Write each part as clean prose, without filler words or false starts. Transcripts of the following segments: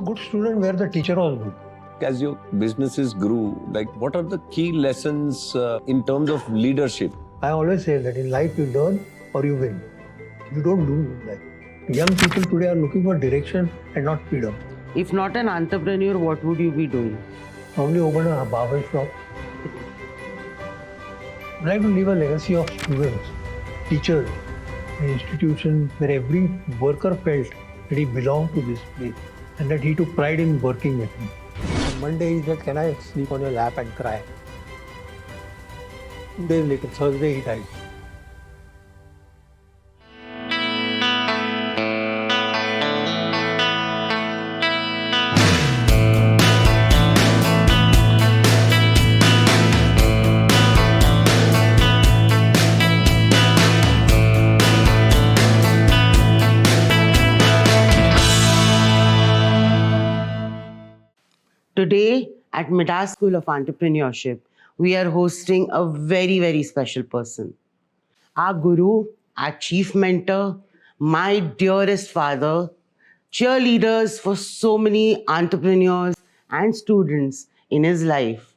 good student where the teacher was good. As your businesses grew, what are the key lessons in terms of leadership? I always say that in life you learn or you win. You don't lose life. Young people today are looking for direction and not freedom. If not an entrepreneur, what would you be doing? Probably open a barber shop. I'd like to leave a legacy of students, teachers, an institution where every worker felt that he belonged to this place and that he took pride in working with me. On Monday he said, "Can I sleep on your lap and cry?" 2 days later, Thursday, he died. Today at Midas School of Entrepreneurship, we are hosting a very, very special person. Our guru, our chief mentor, my dearest father, cheerleaders for so many entrepreneurs and students in his life.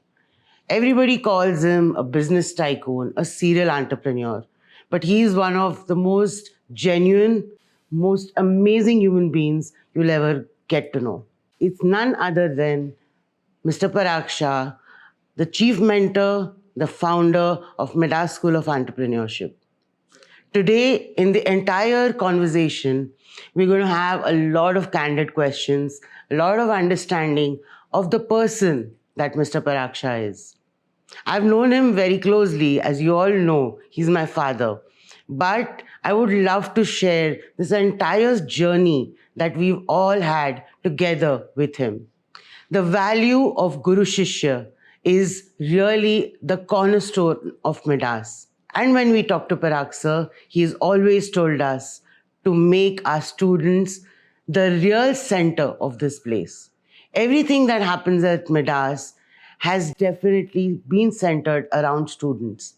Everybody calls him a business tycoon, a serial entrepreneur, but he is one of the most genuine, most amazing human beings you'll ever get to know. It's none other than Mr. Parag Shah, the chief mentor, the founder of Midas School of Entrepreneurship. Today, in the entire conversation, we're going to have a lot of candid questions, a lot of understanding of the person that Mr. Parag Shah is. I've known him very closely. As you all know, he's my father. But I would love to share this entire journey that we've all had together with him. The value of Guru Shishya is really the cornerstone of Midas. And when we talk to Parag sir, he's always told us to make our students the real center of this place. Everything that happens at Midas has definitely been centered around students.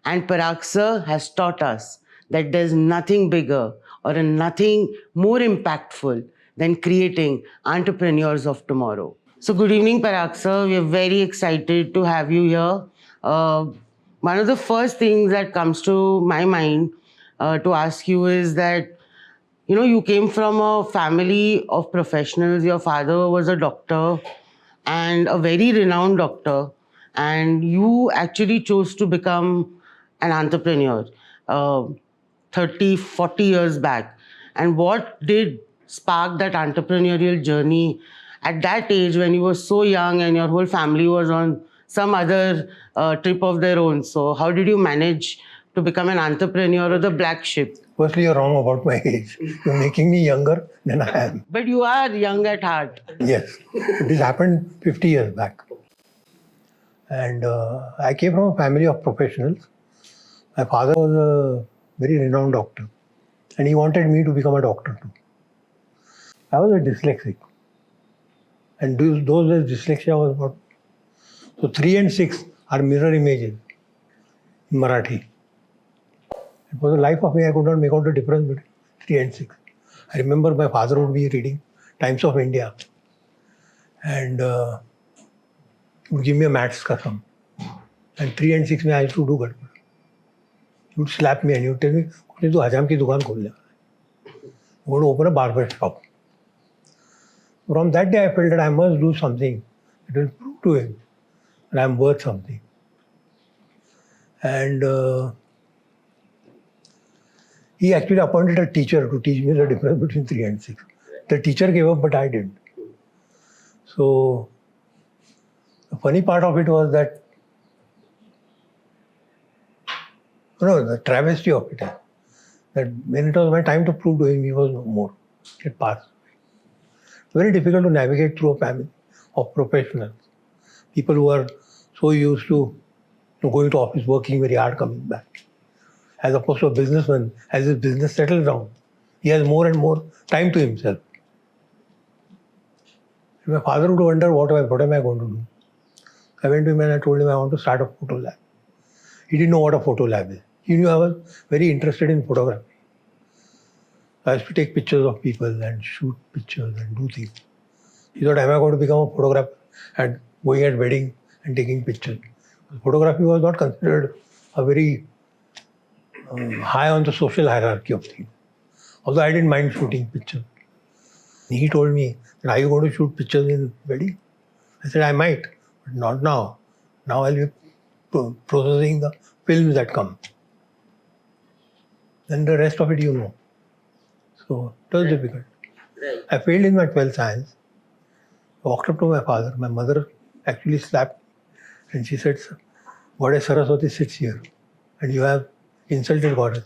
And Parag sir has taught us that there's nothing bigger or nothing more impactful than creating entrepreneurs of tomorrow. So good evening, Parag sir. We are very excited to have you here. One of the first things that comes to my mind to ask you is that, you came from a family of professionals. Your father was a doctor and a very renowned doctor. And you actually chose to become an entrepreneur 30, 40 years back. And what did spark that entrepreneurial journey at that age when you were so young and your whole family was on some other trip of their own? So how did you manage to become an entrepreneur or the black sheep? Firstly, you're wrong about my age. You're making me younger than I am. But you are young at heart. Yes. This happened 50 years back. And I came from a family of professionals. My father was a very renowned doctor. And he wanted me to become a doctor too. I was a dyslexic. And those days, dyslexia was about... So 3 and 6 are mirror images in Marathi. And for the life of me, I could not make out the difference between 3 and 6. I remember my father would be reading Times of India and he would give me a maths ka sum. And 3 and 6 I used to do good. He would slap me and he would tell me, "Tu hajam ki dukaan khol le." I would open a barber shop. From that day, I felt that I must do something that will prove to him that I am worth something. And he actually appointed a teacher to teach me the difference between 3 and 6. The teacher gave up, but I didn't. So the funny part of it was that, the travesty of it is that when it was my time to prove to him, he was no more. It passed. Very difficult to navigate through a family of professionals. People who are so used to going to office, working very hard, coming back. As opposed to a businessman, as his business settles down, he has more and more time to himself. My father would wonder, what am I going to do? I went to him and I told him I want to start a photo lab. He didn't know what a photo lab is. He knew I was very interested in photography. I used to take pictures of people and shoot pictures and do things. He thought, am I going to become a photographer and going at wedding and taking pictures? Photography was not considered a very high on the social hierarchy of things. Although I didn't mind shooting pictures. He told me, are you going to shoot pictures in wedding? I said, I might, but not now. Now I'll be processing the films that come. And the rest of it you know. So it was difficult. I failed in my 12th science. I walked up to my father. My mother actually slapped me. And she said, Goddess Saraswati sits here. And you have insulted Goddess.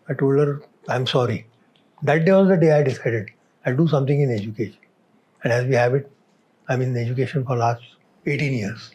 I told her, I'm sorry. That day was the day I decided I'll do something in education. And as we have it, I'm in education for last 18 years.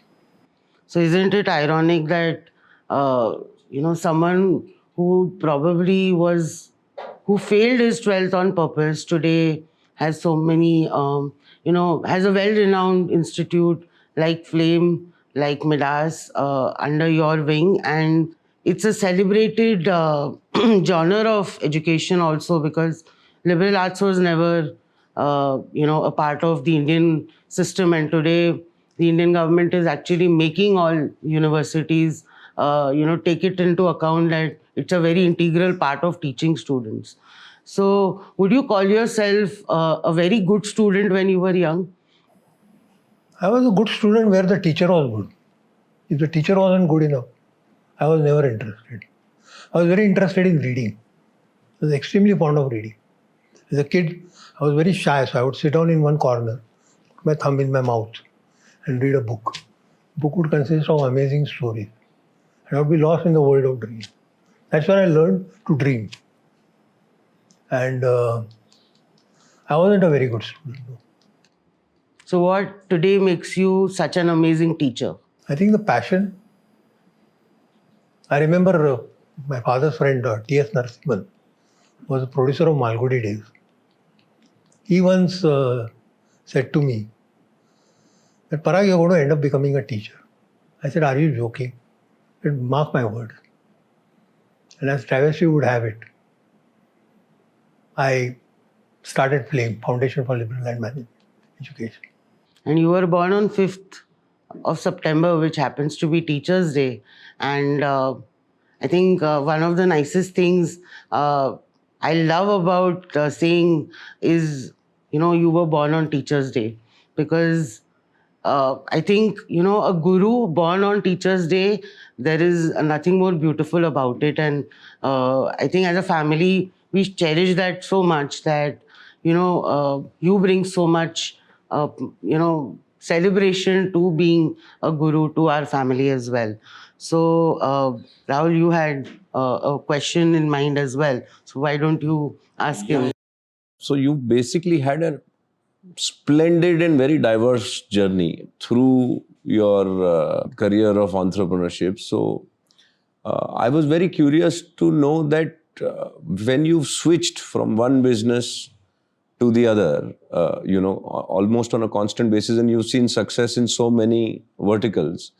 So isn't it ironic that someone who probably who failed his 12th on purpose today has so many has a well-renowned institute like Flame, like Midas under your wing, and it's a celebrated genre of education also, because liberal arts was never a part of the Indian system, and today the Indian government is actually making all universities take it into account that it's a very integral part of teaching students. So would you call yourself a very good student when you were young? I was a good student where the teacher was good. If the teacher wasn't good enough, I was never interested. I was very interested in reading. I was extremely fond of reading. As a kid, I was very shy, so I would sit down in one corner, put my thumb in my mouth, and read a book. The book would consist of amazing stories. And I would be lost in the world of dreams. That's where I learned to dream. And I wasn't a very good student. No. So what today makes you such an amazing teacher? I think the passion. I remember my father's friend, T.S. Narasimhan, was a producer of Malgudi Days. He once said to me that, Parag, you're going to end up becoming a teacher. I said, are you joking? He said, mark my words. And as travesty would have it, I started Flame, Foundation for Liberal and Management Education. And you were born on 5th of September, which happens to be Teachers' Day. And I think one of the nicest things I love about saying is, you were born on Teachers' Day. Because I think, a guru born on Teachers' Day, there is nothing more beautiful about it. And I think as a family, we cherish that so much that, you bring so much, celebration to being a guru to our family as well. So, Rahul, you had a question in mind as well. So why don't you ask him? So you basically had a splendid and very diverse journey through your career of entrepreneurship. So I was very curious to know that when you've switched from one business to the other, almost on a constant basis, and you've seen success in so many verticals,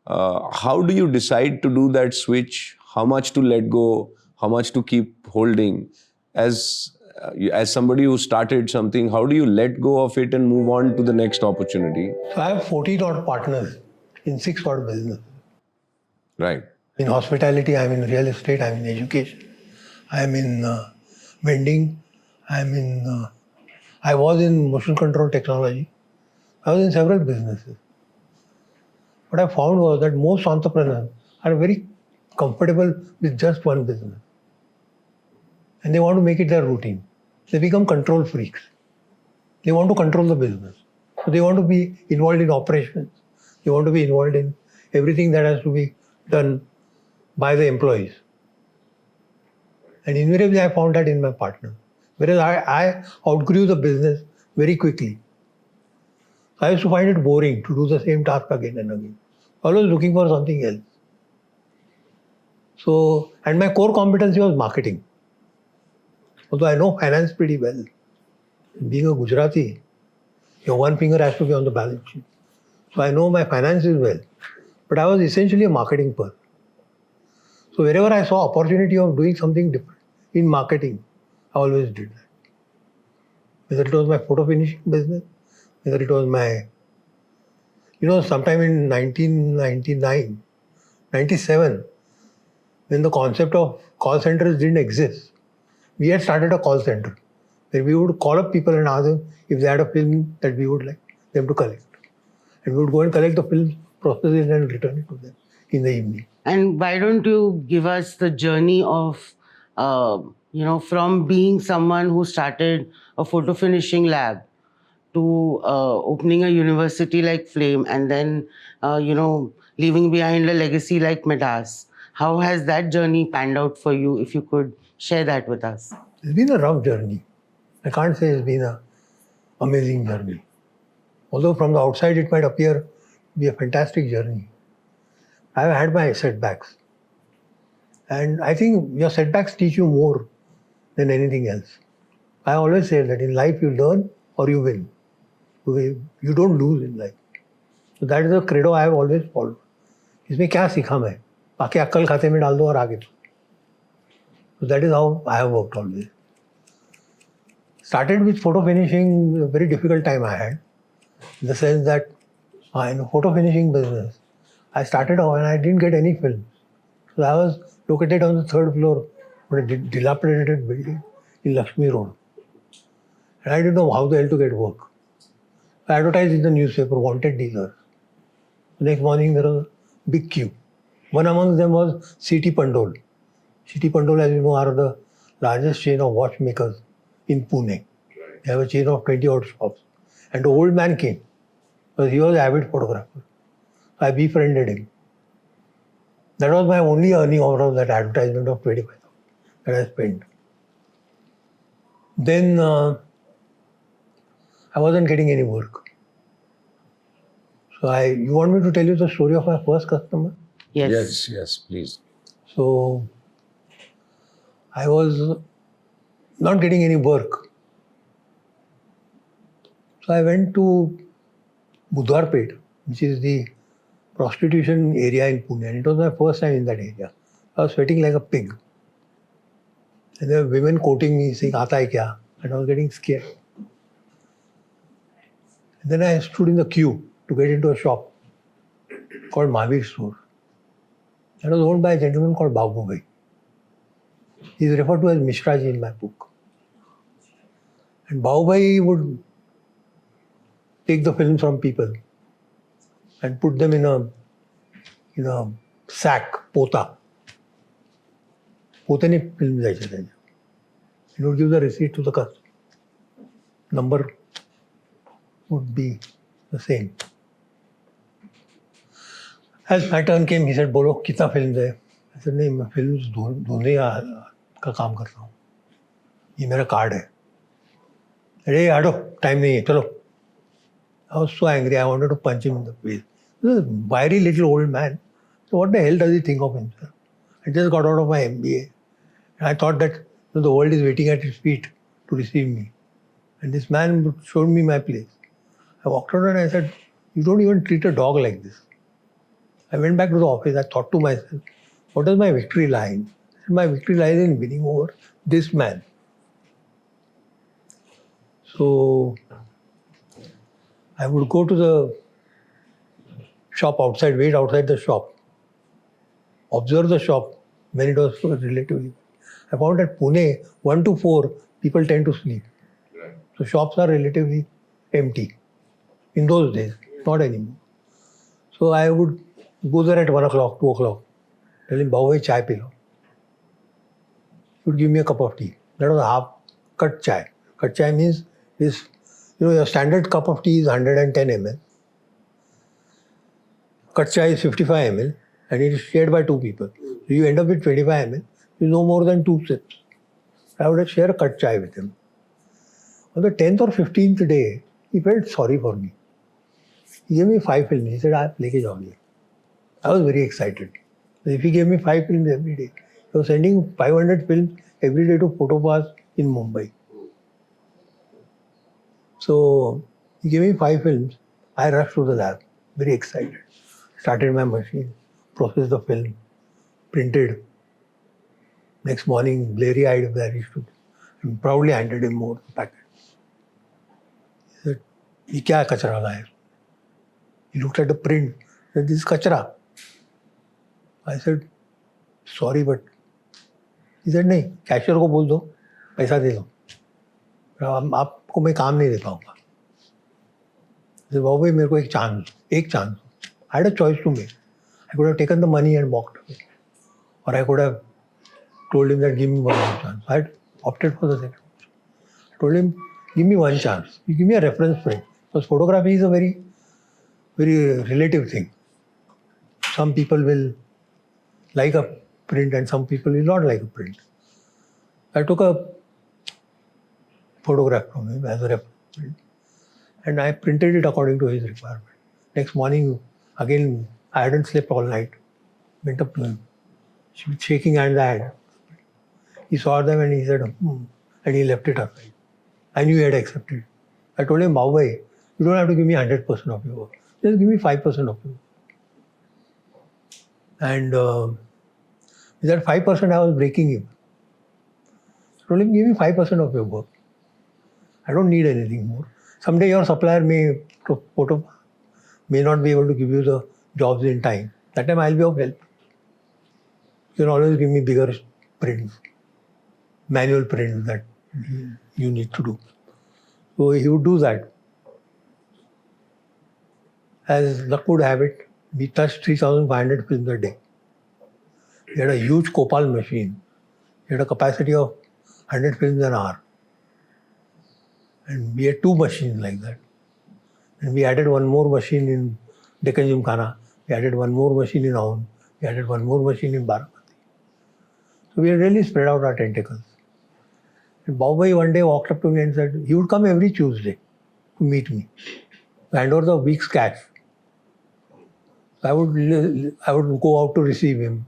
how do you decide to do that switch? How much to let go? How much to keep holding? As somebody who started something, how do you let go of it and move on to the next opportunity? So I have 14 odd partners in 6 odd businesses. Right. In hospitality, I'm in real estate, I'm in education, I'm in vending, I was in motion control technology. I was in several businesses. What I found was that most entrepreneurs are very comfortable with just one business. And they want to make it their routine. They become control freaks. They want to control the business. So they want to be involved in operations. They want to be involved in everything that has to be done by the employees. And invariably I found that in my partner. Whereas I outgrew the business very quickly. I used to find it boring to do the same task again and again. Always looking for something else. So, and my core competency was marketing. Although I know finance pretty well. Being a Gujarati, your one finger has to be on the balance sheet. So I know my finances well. But I was essentially a marketing person. So wherever I saw opportunity of doing something different in marketing, I always did that. Whether it was my photo finishing business, whether it was my, sometime in 1999, 97, when the concept of call centers didn't exist, we had started a call center where we would call up people and ask them if they had a film that we would like them to collect. And we would go and collect the film, process it, and return it to them in the evening. And why don't you give us the journey of, from being someone who started a photo finishing lab to opening a university like Flame and then, leaving behind a legacy like Midas? How has that journey panned out for you? If you could share that with us. It's been a rough journey. I can't say it's been an amazing journey. Although from the outside it might appear to be a fantastic journey. I've had my setbacks. And I think your setbacks teach you more than anything else. I always say that in life you learn or you win. You don't lose in life. So that is the credo I have always followed. इसमें क्या सीखा मैं? बाकी अक्कल खाते में डाल दो और आगे. So that is how I have worked always. Started with photo finishing, a very difficult time I had. In the sense that in the photo finishing business, I started off and I didn't get any films. So I was located on the third floor of a dilapidated building in Lakshmi Road. And I didn't know how the hell to get work. I advertised in the newspaper, wanted dealers. The next morning there was a big queue. One among them was C.T. Pandol. C.T. Pandol, as you know, are the largest chain of watchmakers in Pune. They have a chain of 20 odd shops. And the old man came, because he was an avid photographer. I befriended him. That was my only earning out of that advertisement of 25,000 that I spent. Then I wasn't getting any work. So you want me to tell you the story of my first customer? Yes, please. So I was not getting any work. So I went to Budwarpet, which is the prostitution area in Pune, and it was my first time in that area. I was sweating like a pig. And there were women quoting me, saying, "Aata hai kya?" And I was getting scared. And then I stood in the queue to get into a shop called Midas School. That was owned by a gentleman called Babu Bhai. He is referred to as Mishra Ji in my book. And Babu Bhai would take the films from people and put them in a sack, pota. पोते film जायचे त्याच्या. He would give the receipt to the customer. Number would be the same. As my turn came, he said, बोलो कितना film है? I said, नहीं, मैं film धोने का काम करता हूँ. ये मेरा कार्ड है. अरे हटो, टाइम नहीं है, चलो. I was so angry, I wanted to punch him in the face. He was a wiry little old man. So what the hell does he think of himself? I just got out of my MBA. And I thought that the world is waiting at his feet to receive me. And this man showed me my place. I walked out and I said, you don't even treat a dog like this. I went back to the office. I thought to myself, what does my victory lie in? I said, my victory lies in winning over this man. So I would go to the shop outside, wait outside the shop, observe the shop when it was relatively. I found that Pune, 1 to 4, people tend to sleep. So shops are relatively empty in those days, not anymore. So I would go there at 1 o'clock, 2 o'clock, tell him, Babu, chai pi lo. He would give me a cup of tea. That was a half cut chai. Cut chai means your standard cup of tea is 110 ml. Cut chai is 55 ml and it is shared by 2 people. So you end up with 25 ml. You no more than 2 sips. I would share a cut chai with him. On the 10th or 15th day, he felt sorry for me. He gave me 5 films. He said, "Aap leke jaoge." I was very excited. If he gave me 5 films every day, he was sending 500 films every day to Photopass in Mumbai. So he gave me 5 films. I rushed to the lab, very excited. Started my machine, processed the film, printed. Next morning, bleary-eyed, I reached to him and proudly handed him over the packet. ये क्या कचरा लाया? He looked at the print. He said, this is kachra. I said, sorry, but he said, नहीं, cashier को बोल दो, पैसा दे दो. आपको मैं काम नहीं दे पाऊंगा. बाबू भाई मेरे को एक chance. I had a choice to make. I could have taken the money and walked away. Or I could have told him that give me one more chance. I had opted for the second. I told him, give me one chance. You give me a reference print. Because photography is a very, very relative thing. Some people will like a print and some people will not like a print. I took a photograph from him as a reference print and I printed it according to his requirement. Next morning, again, I hadn't slept all night. Went up to him. She was shaking hands. He saw them and he said, and he left it aside. I knew he had accepted. I told him, Bhai, you don't have to give me 100% of your work. Just give me 5% of your work. And with that 5%, I was breaking him. I told him, give me 5% of your work. I don't need anything more. Someday your supplier may not be able to give you the jobs in time. That time I'll be of help. You can always give me bigger prints, manual prints that you need to do. So he would do that. As luck would have it, we touched 3,500 films a day. We had a huge Copal machine. We had a capacity of 100 films an hour. And we had 2 machines like that. And we added one more machine in Deccan Gymkhana. We added one more machine in Aun. We added one more machine in Baramati. So we had really spread out our tentacles. And Baubhai one day walked up to me and said, he would come every Tuesday to meet me, to hand over the week's cash. I would go out to receive him,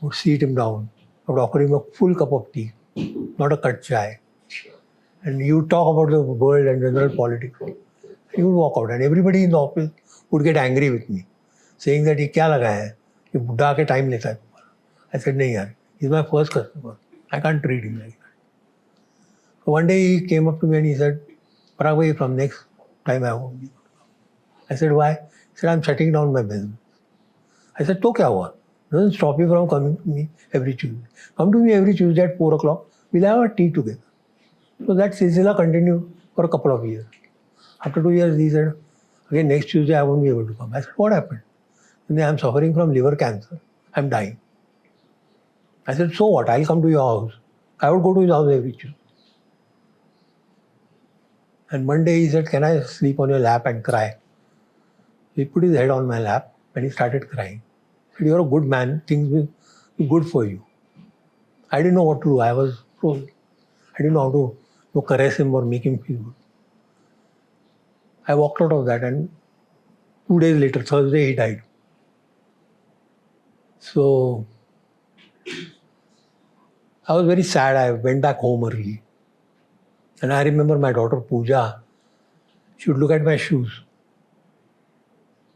would seat him down, I would offer him a full cup of tea, not a cut chai. And he would talk about the world and general politics. He would walk out and everybody in the office would get angry with me, saying that ये क्या लगा है, ये बुढ़ा के time लेता है तुम्हारा. I said, नहीं यार, he's my first customer. I can't treat him like that. So one day he came up to me and he said, Parag bhai, from next time I won't be able to come. I said, why? He said, I'm shutting down my business. I said, तो क्या हुआ? Doesn't stop you from coming to me every Tuesday. Come to me every Tuesday at 4 o'clock. We'll have a tea together. So that silsila continued for a couple of years. After 2 years, he said, again, next Tuesday I won't be able to come. I said, what happened? And then I'm suffering from liver cancer. I'm dying. I said, so what? I'll come to your house. I would go to his house every Tuesday. And one day he said, can I sleep on your lap and cry? He put his head on my lap and he started crying. He said, you're a good man. Things will be good for you. I didn't know what to do. I was frozen. I didn't know how to caress him or make him feel good. I walked out of that and 2 days later, Thursday, he died. So I was very sad. I went back home early. And I remember my daughter Pooja, she would look at my shoes.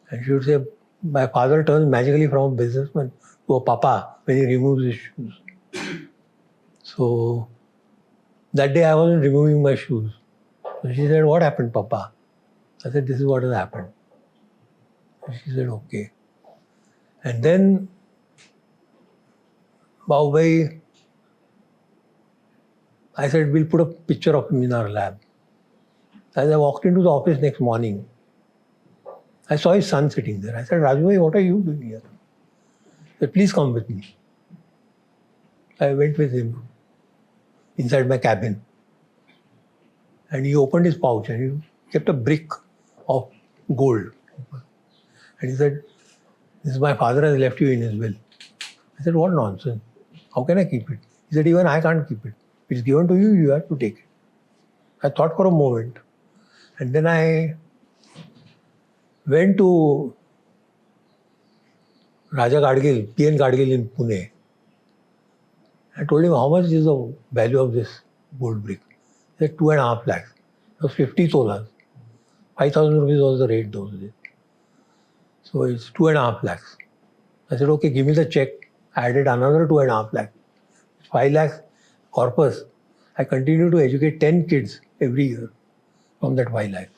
And she would say, my father turns magically from a businessman to a papa when he removes his shoes. So that day I wasn't removing my shoes. So she said, what happened, Papa? I said, this is what has happened. And she said, okay. And then, Baubhai, I said, we'll put a picture of him in our lab. As I walked into the office next morning, I saw his son sitting there. I said, Raju, what are you doing here? He said, please come with me. I went with him inside my cabin. And he opened his pouch and he kept a brick of gold. And he said, this is my father has left you in his will. I said, what nonsense? How can I keep it? He said, even I can't keep it. It's given to you, you have to take it. I thought for a moment. And then I went to Raja Gadgil, P.N. Gadgil in Pune. I told him, how much is the value of this gold brick? He said, 2.5 lakhs. It was 50 tolas. 5,000 rupees was the rate those days. So it's 2.5 lakhs. I said, okay, give me the check. I added another 2.5 lakhs. 5 lakhs corpus. I continue to educate 10 kids every year from that 5 lakhs.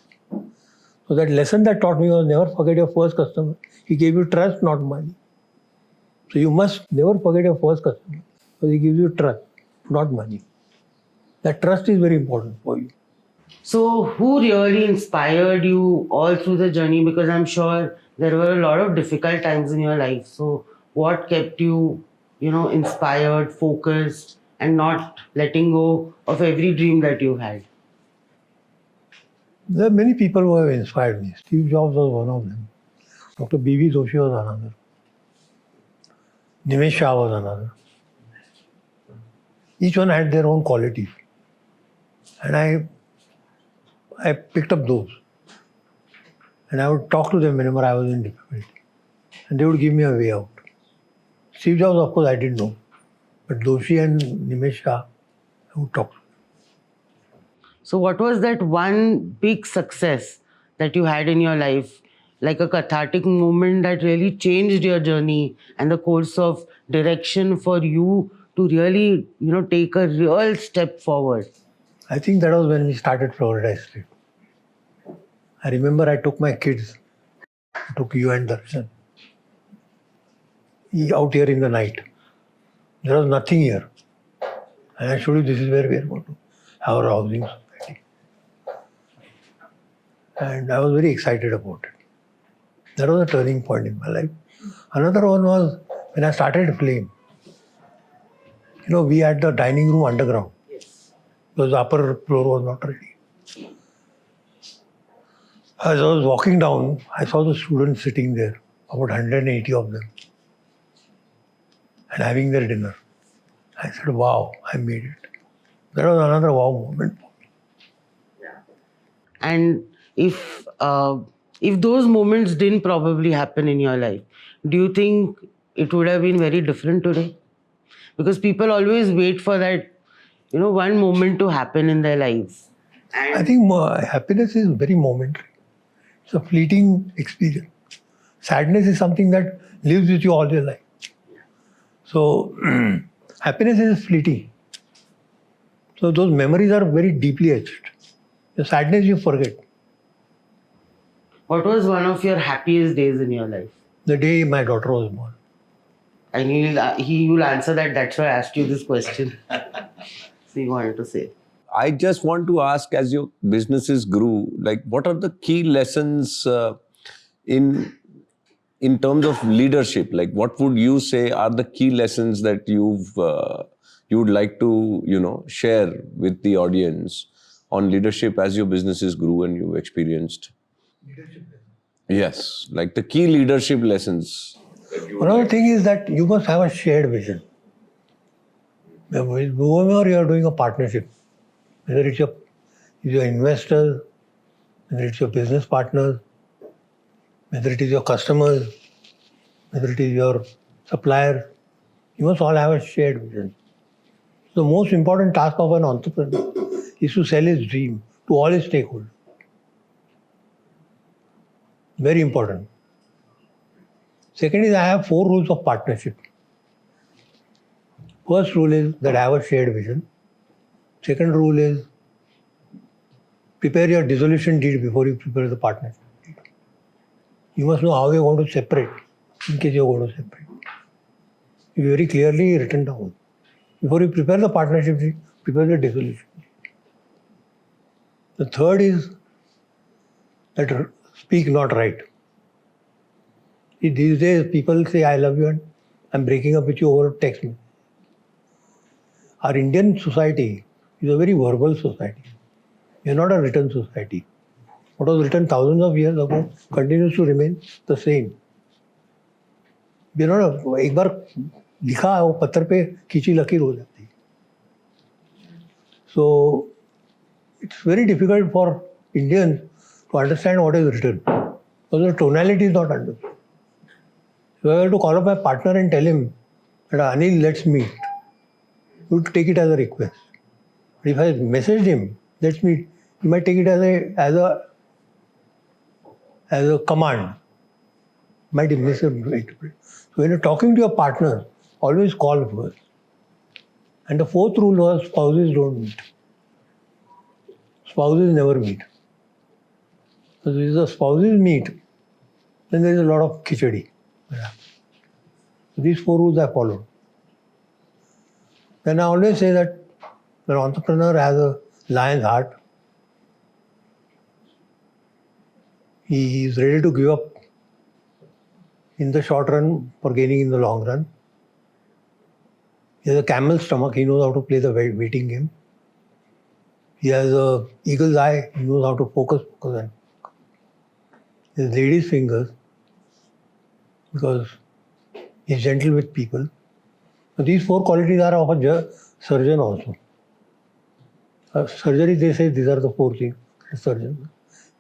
So that lesson that taught me was never forget your first customer. He gave you trust, not money. So you must never forget your first customer because he gives you trust, not money. That trust is very important for you. So, who really inspired you all through the journey? Because I'm sure there were a lot of difficult times in your life. So, what kept you, inspired, focused, and not letting go of every dream that you had? There are many people who have inspired me. Steve Jobs was one of them. Dr. B.V. Joshi was another. Nimesh Shah was another. Each one had their own qualities. And I picked up those. And I would talk to them whenever I was in difficulty. And they would give me a way out. Steve Jobs, of course, I didn't know. But Joshi and Nimesh Shah, I would talk to them. So, what was that one big success that you had in your life, like a cathartic moment that really changed your journey and the course of direction for you to really, take a real step forward? I think that was when we started Florida Street. I remember I took my kids, I took you and Darshan out here in the night. There was nothing here. And I showed you this is where we are going to have our housing society. And I was very excited about it. That was a turning point in my life. Another one was when I started Flame. We had the dining room underground. Because the upper floor was not ready. As I was walking down, I saw the students sitting there, about 180 of them, and having their dinner. I said, wow, I made it. That was another wow moment for me. And if those moments didn't probably happen in your life, do you think it would have been very different today? Because people always wait for that, one moment to happen in their lives. I think happiness is very momentary. It's a fleeting experience. Sadness is something that lives with you all your life. So happiness is fleeting. So those memories are very deeply etched. The sadness you forget. What was one of your happiest days in your life? The day my daughter was born. And he will answer that. That's why I asked you this question. So you wanted to say. I just want to ask, as your businesses grew, like what are the key lessons in terms of leadership? Like what would you say are the key lessons that you would like to share with the audience on leadership as your businesses grew and you experienced? Leadership lessons. Yes, like the key leadership lessons. Another thing is that you must have a shared vision. With whoever you are doing a partnership, whether it's your investors, whether it's your business partners, whether it is your customers, whether it is your suppliers, you must all have a shared vision. The most important task of an entrepreneur is to sell his dream to all his stakeholders. Very important. Second is I have 4 rules of partnership. First rule is that I have a shared vision. Second rule is prepare your dissolution deed before you prepare the partnership deed. You must know how you're going to separate in case you're going to separate. It's very clearly written down. Before you prepare the partnership deed, prepare the dissolution deed. The third is that speak not right. These days people say I love you and I'm breaking up with you over text message. Our Indian society is a very verbal society. We are not a written society. What was written thousands of years ago continues to remain the same. We are not एक बार लिखा है वो पत्थर पे खींची लकीर हो जाती है. So it's very difficult for Indians to understand what is written because the tonality is not understood. So I have to call up my partner and tell him that Anil, let's meet. You would take it as a request. But if I messaged him, let's meet, he might take it as a command. Might misinterpret. So when you're talking to your partner, always call first. And the fourth rule was spouses don't meet. Spouses never meet. So if the spouses meet, then there is a lot of khichdi. Yeah. So these 4 rules I followed. Then I always say that an entrepreneur has a lion's heart. He is ready to give up in the short run for gaining in the long run. He has a camel's stomach. He knows how to play the waiting game. He has a eagle's eye. He knows how to focus. And his lady's fingers, because he's gentle with people. So these 4 qualities are of a surgeon also. Surgery, they say these are the 4 things. A surgeon.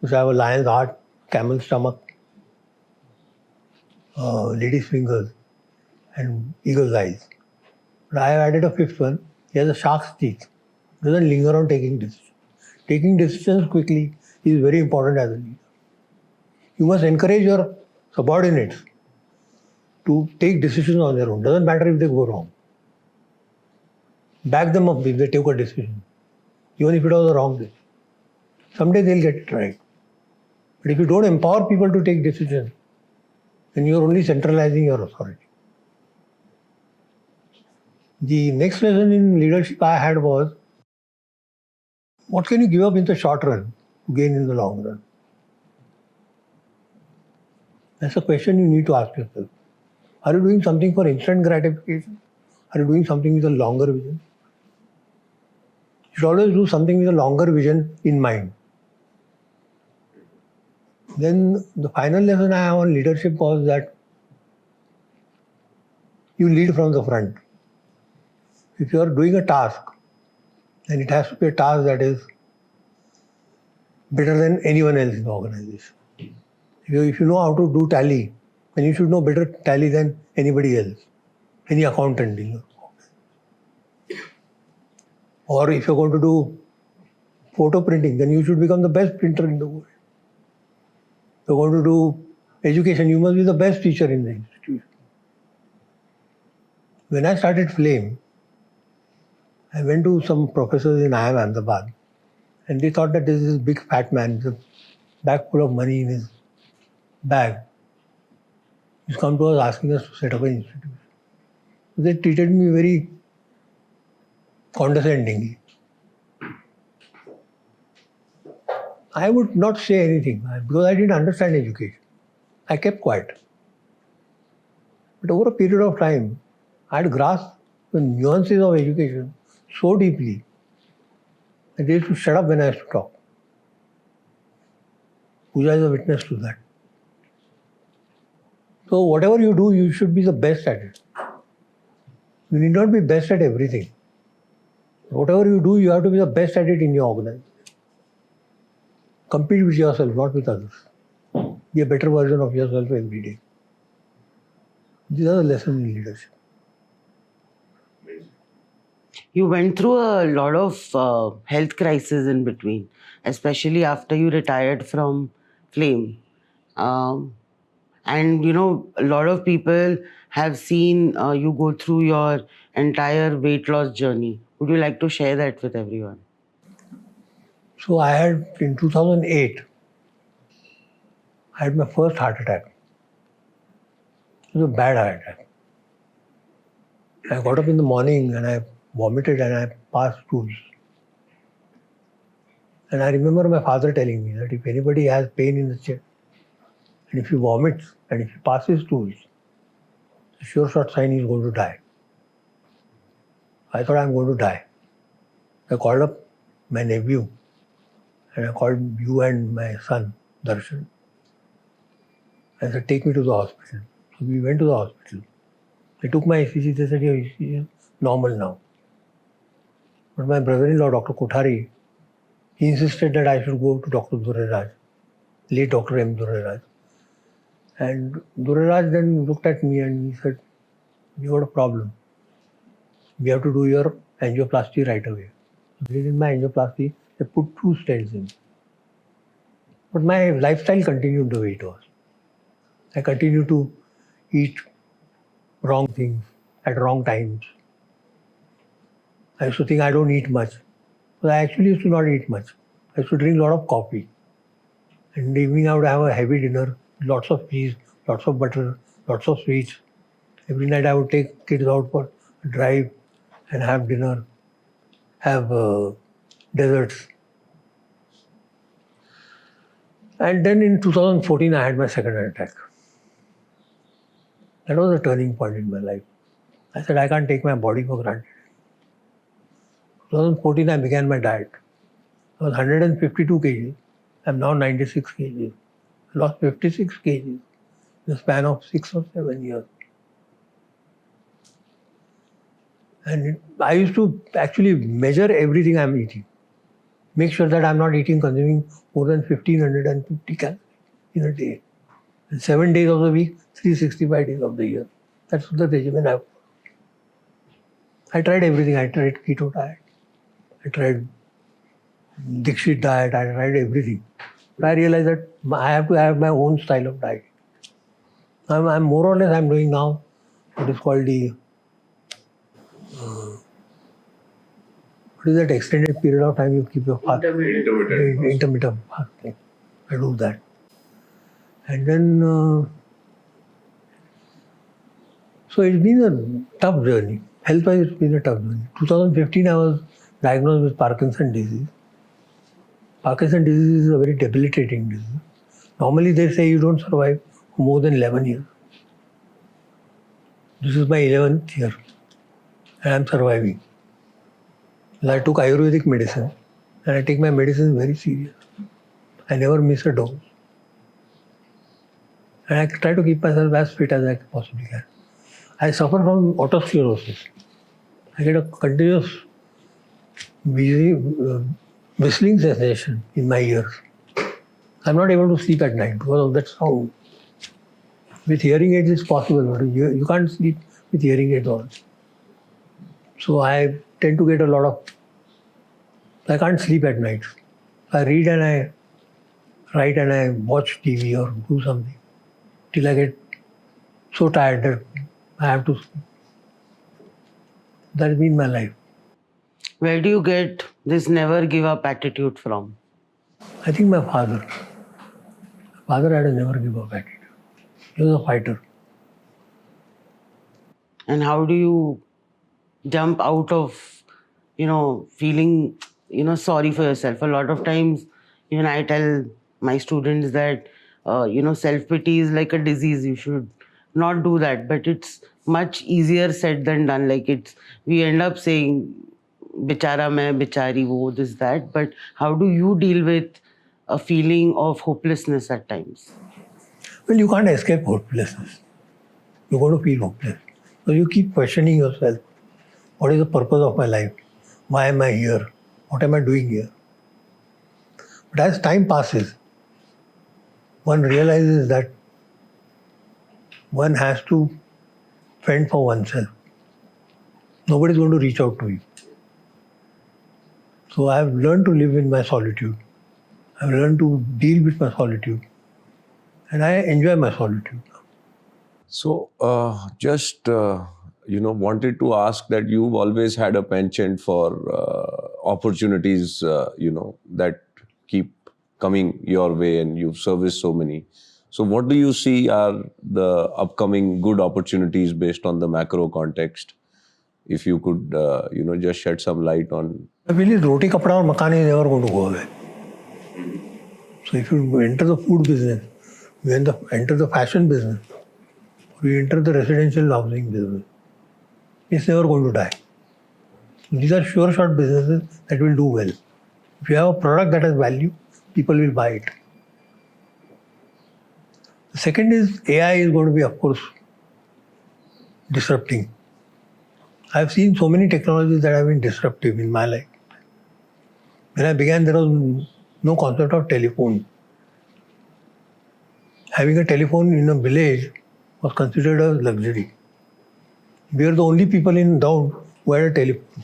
You have a lion's heart, camel's stomach, lady's fingers, and eagle's eyes. But I have added a 5th one. He has a shark's teeth. Doesn't linger on taking decisions. Taking decisions quickly is very important as a leader. You must encourage your subordinates to take decisions on their own. Doesn't matter if they go wrong. Back them up if they take a decision, even if it was a wrong decision. Someday they'll get it right. But if you don't empower people to take decisions, then you're only centralizing your authority. The next lesson in leadership I had was, what can you give up in the short run to gain in the long run? That's a question you need to ask yourself. Are you doing something for instant gratification? Are you doing something with a longer vision? You should always do something with a longer vision in mind. Then the final lesson I have on leadership was that you lead from the front. If you are doing a task, then it has to be a task that is better than anyone else in the organization. If you know how to do tally, then you should know better tally than anybody else, any accountant in your organization. Or if you're going to do photo printing, then you should become the best printer in the world. If you're going to do education, you must be the best teacher in the institution. When I started Flame, I went to some professors in IIM Ahmedabad, and they thought that this is a big fat man with a bag full of money in his bag. He's come to us asking us to set up an institution. They treated me very condescendingly. I would not say anything because I didn't understand education. I kept quiet. But over a period of time, I had grasped the nuances of education so deeply that they used to shut up when I used to talk. Pooja is a witness to that. So whatever you do, you should be the best at it. You need not be best at everything. Whatever you do, you have to be the best at it in your organization. Compete with yourself, not with others. Be a better version of yourself every day. These are the lessons in leadership. You went through a lot of health crises in between, especially after you retired from Flame. And a lot of people have seen you go through your entire weight loss journey. Would you like to share that with everyone? So I had, in 2008, I had my first heart attack. It was a bad heart attack. I got up in the morning and I vomited and I passed stools. And I remember my father telling me that if anybody has pain in the chest, and if he vomits and if he passes stools, the sure shot sign he's going to die. I thought I'm going to die. I called up my nephew and I called you and my son, Darshan. I said, take me to the hospital. So we went to the hospital. They took my ECG. They said, your ECG is normal now. But my brother-in-law, Dr. Kothari, he insisted that I should go to Dr. Durraj, late Dr. M. Durraj. And Durraj then looked at me and he said, you got a problem. We have to do your angioplasty right away. So they did my angioplasty. They put 2 stents in. But my lifestyle continued the way it was. I continued to eat wrong things at wrong times. I used to think I don't eat much. But I actually used to not eat much. I used to drink a lot of coffee. And in the evening, I would have a heavy dinner, lots of cheese, lots of butter, lots of sweets. Every night, I would take kids out for a drive and have dinner, have desserts. And then in 2014, I had my second heart attack. That was a turning point in my life. I said, I can't take my body for granted. 2014, I began my diet. I was 152 kg. I'm now 96 kg. I lost 56 kg in the span of 6 or 7 years. And I used to actually measure everything I'm eating. Make sure that I'm not consuming more than 1550 calories in a day. And 7 days of the week, 365 days of the year. That's the regimen I tried everything. I tried keto diet. I tried Dixit diet. I tried everything. But I realized that I have to have my own style of diet. I'm more or less I'm doing now what is called the what is that extended period of time you keep your fast? Intermittent fasting. I do that. And then so it's been a tough journey. Health-wise, it's been a tough journey. 2015, I was diagnosed with Parkinson's disease. Parkinson's disease is a very debilitating disease. Normally, they say you don't survive for more than 11 years. This is my 11th year, and I'm surviving. I took Ayurvedic medicine, and I take my medicine very serious. I never miss a dose. And I try to keep myself as fit as I possibly can. I suffer from autosclerosis. I get a continuous whistling sensation in my ears. I'm not able to sleep at night because of that sound. With hearing aids, it's possible, but you can't sleep with hearing aids on. So I tend to get a lot of. I can't sleep at night. I read and I write and I watch TV or do something till I get so tired that I have to sleep. That's been my life. Where do you get this never give up attitude from? I think my father. My father had a never give up attitude. He was a fighter. And how do you jump out of, feeling, sorry for yourself? A lot of times, even I tell my students that, self-pity is like a disease. You should not do that. But it's much easier said than done. We end up saying, bichara main, bichari wo, this, that. But how do you deal with a feeling of hopelessness at times? Well, you can't escape hopelessness. You're going to feel hopeless. So you keep questioning yourself. What is the purpose of my life? Why am I here? What am I doing here? But as time passes, one realizes that one has to fend for oneself. Nobody's going to reach out to you. So I've learned to live in my solitude. I've learned to deal with my solitude. And I enjoy my solitude now. So, wanted to ask that you've always had a penchant for opportunities, that keep coming your way, and you've serviced so many. So, what do you see are the upcoming good opportunities based on the macro context? If you could, just shed some light on. I believe roti, kapda, or makan is never going to go away. So if you enter the food business, you enter the fashion business, or you enter the residential housing business, it's never going to die. These are sure shot businesses that will do well. If you have a product that has value, people will buy it. The second is AI is going to be, of course, disrupting. I've seen so many technologies that have been disruptive in my life. When I began, there was no concept of telephone. Having a telephone in a village was considered a luxury. We are the only people in town who had a telephone.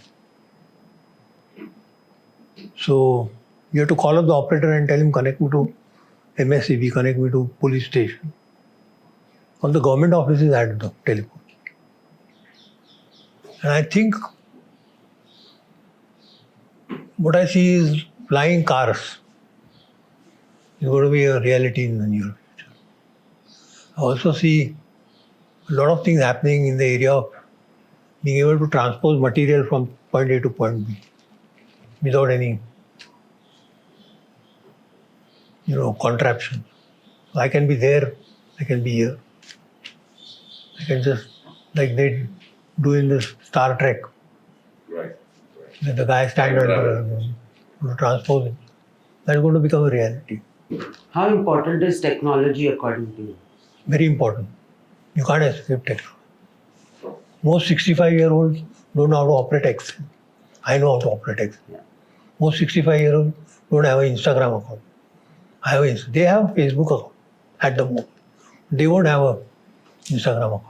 So you have to call up the operator and tell him, connect me to MSCB, connect me to police station. All the government offices had the telephone. And I think what I see is flying cars. is going to be a reality in the near future. I also see a lot of things happening in the area of being able to transpose material from point A to point B without any, contraption. I can be there, I can be here. I can just, like they do in this Star Trek. Right. The guy stands to transpose it. That's going to become a reality. How important is technology according to you? Very important. You can't escape technology. Most 65-year-olds don't know how to operate Excel. I know how to operate Excel. Yeah. Most 65-year-olds don't have an Instagram account. They have a Facebook account at the moment. They won't have an Instagram account.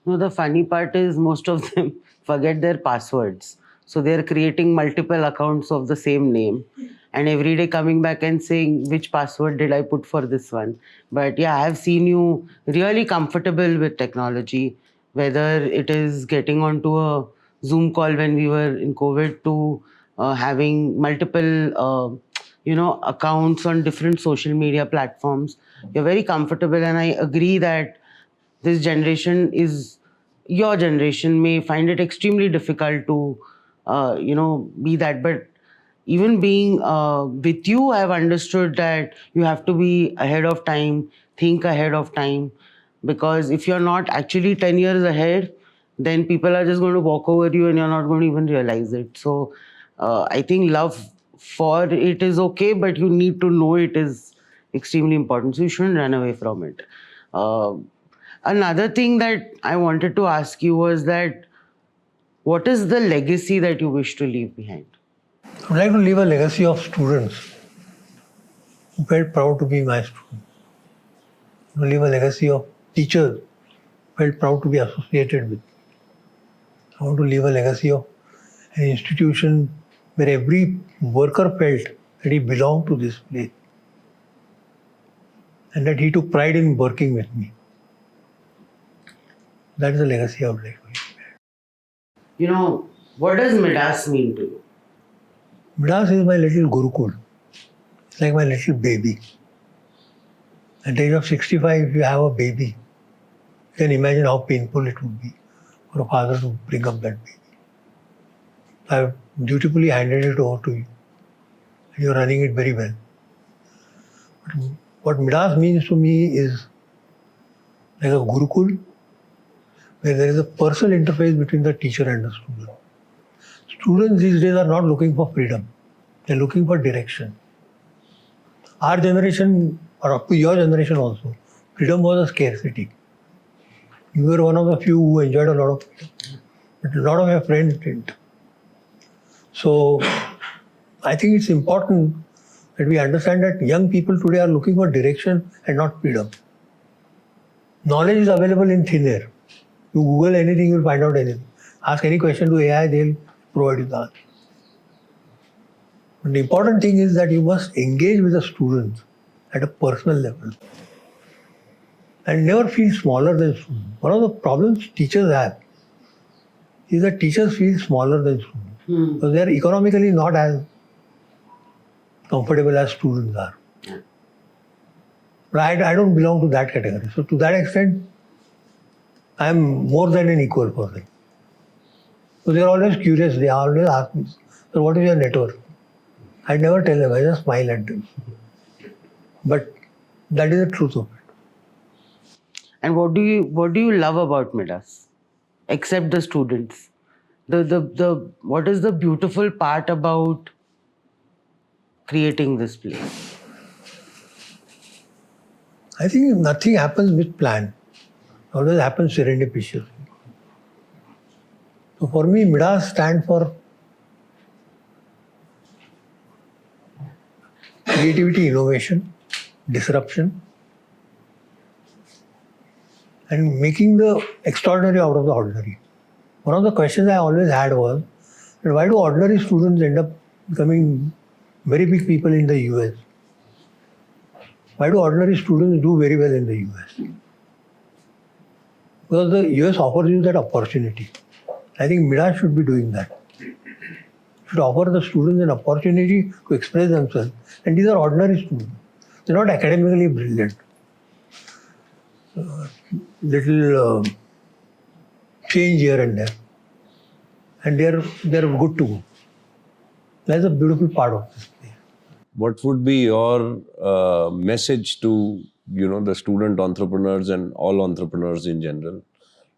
No, the funny part is most of them forget their passwords. So they're creating multiple accounts of the same name and every day coming back and saying, which password did I put for this one? But yeah, I've seen you really comfortable with technology, whether it is getting onto a Zoom call when we were in COVID to having multiple, accounts on different social media platforms. You're very comfortable, and I agree that this generation is your generation may find it extremely difficult to be that, but even being with you, I've understood that you have to be ahead of time, think ahead of time, because if you're not actually 10 years ahead, then people are just going to walk over you and you're not going to even realize it. So I think love for it is okay, but you need to know it is extremely important, so you shouldn't run away from it. uh, Another thing that I wanted to ask you was that what is the legacy that you wish to leave behind? I would like to leave a legacy of students who felt proud to be my students. I want to leave a legacy of teachers who felt proud to be associated with. I want to leave a legacy of an institution where every worker felt that he belonged to this place and that he took pride in working with me. That is the legacy I would like to leave. What does Midas mean to you? Midas is my little Gurukul. It's like my little baby. At the age of 65, if you have a baby, you can imagine how painful it would be for a father to bring up that baby. I have dutifully handed it over to you. And you're running it very well. But what Midas means to me is like a Gurukul, where there is a personal interface between the teacher and the student. Students these days are not looking for freedom. They're looking for direction. Our generation, or up to your generation also, freedom was a scarcity. You were one of the few who enjoyed a lot of freedom. But a lot of your friends didn't. So I think it's important that we understand that young people today are looking for direction and not freedom. Knowledge is available in thin air. You Google anything, you'll find out anything. Ask any question to AI, they'll provide you the answer. But the important thing is that you must engage with the students at a personal level and never feel smaller than students. One of the problems teachers have is that teachers feel smaller than students because they are economically not as comfortable as students are. But I don't belong to that category. So to that extent, I am more than an equal for them. So they are always curious. They always ask me, "So what is your net worth?" I never tell them. I just smile at them. But that is the truth of it. And what do you love about Midas, except the students? What is the beautiful part about creating this place? I think nothing happens with plan. It always happens serendipitously. So for me, Midas stands for creativity, innovation, disruption, and making the extraordinary out of the ordinary. One of the questions I always had was, that why do ordinary students end up becoming very big people in the US? Why do ordinary students do very well in the US? Because the US offers you that opportunity. I think Midas should be doing that. Should offer the students an opportunity to express themselves. And these are ordinary students. They're not academically brilliant. Little change here and there, and they're good to go. That's a beautiful part of this place. What would be your message to the student entrepreneurs and all entrepreneurs in general?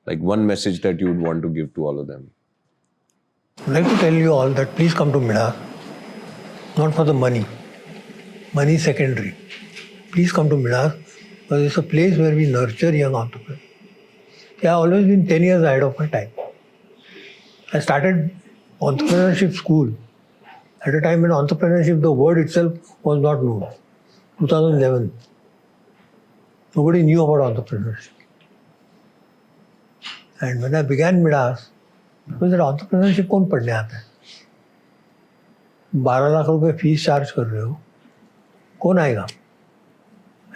Like one message that you would want to give to all of them. I'd like to tell you all that please come to Midas, not for the money. Money is secondary. Please come to Midas because it's a place where we nurture young entrepreneurs. I've always been 10 years ahead of my time. I started entrepreneurship school at a time when entrepreneurship, the word itself, was not known. 2011. Nobody knew about entrepreneurship. And when I began Midas, it was that entrepreneurship कौन पढ़ने आता है? 12 लाख रुपए fees charge कर रहे हो, कौन आएगा?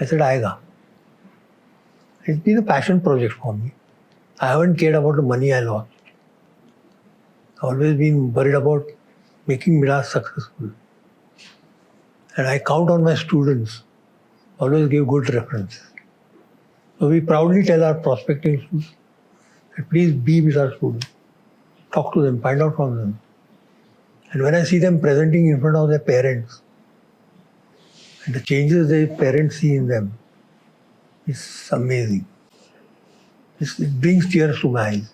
I said आएगा. It's been a passion project for me. I haven't cared about the money I lost. I've always been worried about making Midas successful. And I count on my students, always give good references. So we proudly tell our prospecting students that please be with our students. Talk to them, find out from them. And when I see them presenting in front of their parents, and the changes their parents see in them, it's amazing. It brings tears to my eyes.